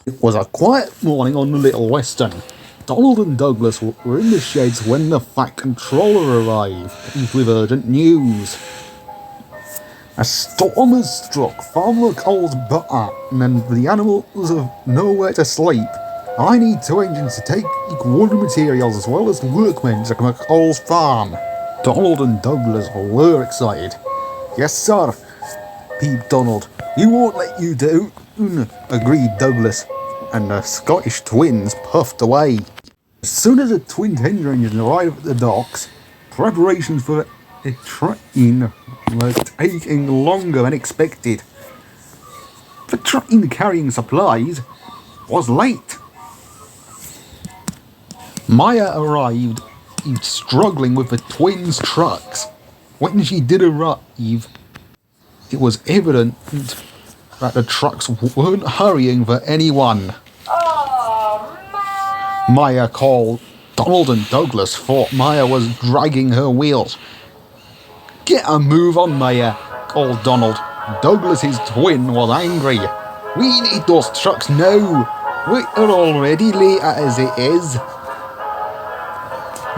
It was a quiet morning on the Little Western. Donald and Douglas were in the sheds when the Fat Controller arrived, with urgent news. A storm has struck Farmer McColl's butter, and the animals have nowhere to sleep. I need 2 engines to take wood materials as well as workmen to McColl's farm. Donald and Douglas were excited. Yes, sir, peeped Donald. We won't let you down, agreed Douglas, and the Scottish twins puffed away. As soon as the twin tender engines arrived at the docks, preparations for the train were taking longer than expected. The train carrying supplies was late. Maya arrived, struggling with the twins' trucks. When she did arrive, it was evident that the trucks weren't hurrying for anyone. Maya called. Donald and Douglas thought Maya was dragging her wheels. Get a move on, Maya, called Donald. Douglas's twin was angry. We need those trucks now. We're already late as it is.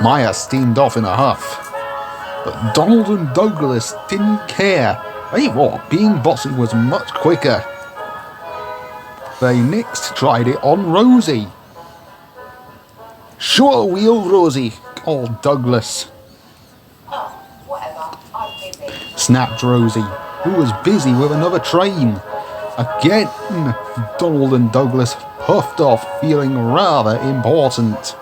Maya steamed off in a huff. But Donald and Douglas didn't care. They thought being bossy was much quicker. They next tried it on Rosie. Show a wheel, Rosie, called Douglas. Snapped Rosie, who was busy with another train. Again, Donald and Douglas puffed off, feeling rather important.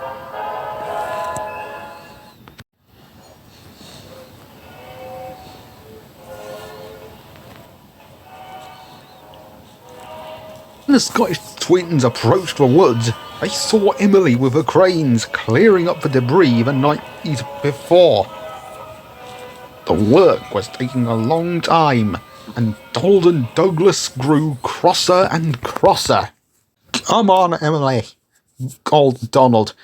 When the Scottish twins approached the woods, they saw Emily with her cranes clearing up the debris the night before. The work was taking a long time, and Donald and Douglas grew crosser and crosser. Come on, Emily, called Donald.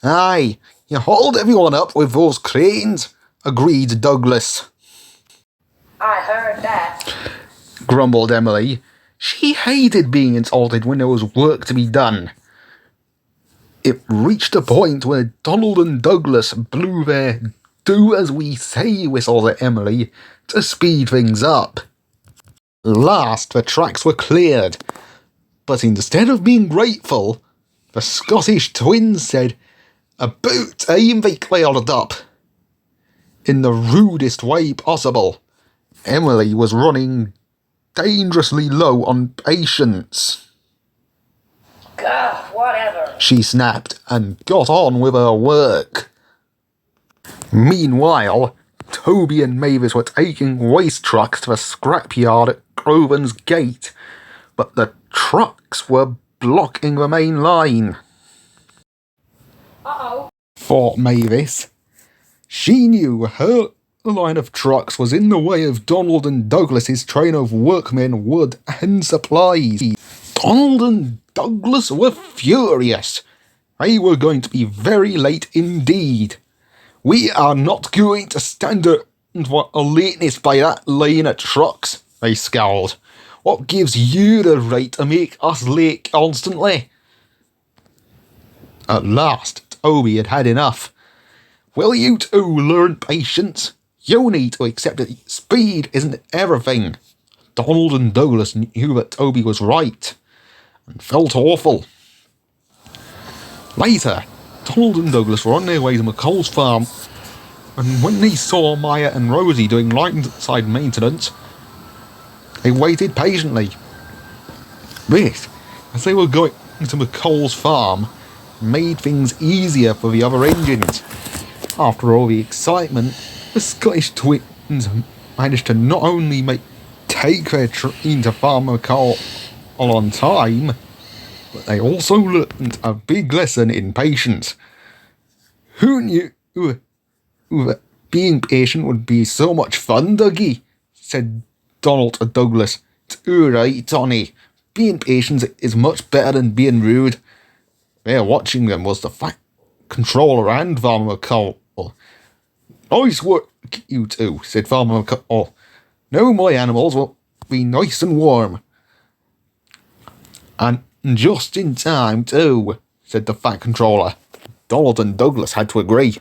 Aye, you hold everyone up with those cranes, agreed Douglas. I heard that, grumbled Emily. She hated being insulted when there was work to be done. It reached a point where Donald and Douglas blew their do-as-we-say whistle at Emily to speed things up. Last, the tracks were cleared, but instead of being grateful, the Scottish twins said, "About time they cleared up." In the rudest way possible. Emily was running dangerously low on patience. Gah, whatever, she snapped and got on with her work. Meanwhile, Toby and Mavis were taking waste trucks to a scrapyard at Groven's Gate, but the trucks were blocking the main line. Uh-oh, thought Mavis. She knew her line of trucks was in the way of Donald and Douglas's train of workmen, wood and supplies. Donald and Douglas were furious. They were going to be very late indeed. We are not going to stand for a lateness by that line of trucks, they scowled. What gives you the right to make us late constantly? At last, Toby had had enough. Will you two learn patience? You need to accept that speed isn't everything. Donald and Douglas knew that Toby was right, and felt awful. Later, Donald and Douglas were on their way to McColl's farm, and when they saw Maya and Rosie doing line-side maintenance, they waited patiently. This, as they were going to McColl's farm, made things easier for the other engines. After all the excitement, the Scottish twins managed to not only take their train to Farmer McColl a long time, but they also learned a big lesson in patience. Who knew that being patient would be so much fun, Dougie? Said Donald to Douglas. It's alright, Tony. Being patient is much better than being rude. There watching them was the Fat Controller and Farmer McColl. Nice work, you two, said Farmer McColl. Now my animals will be nice and warm. And just in time, too, said the Fat Controller. Donald and Douglas had to agree.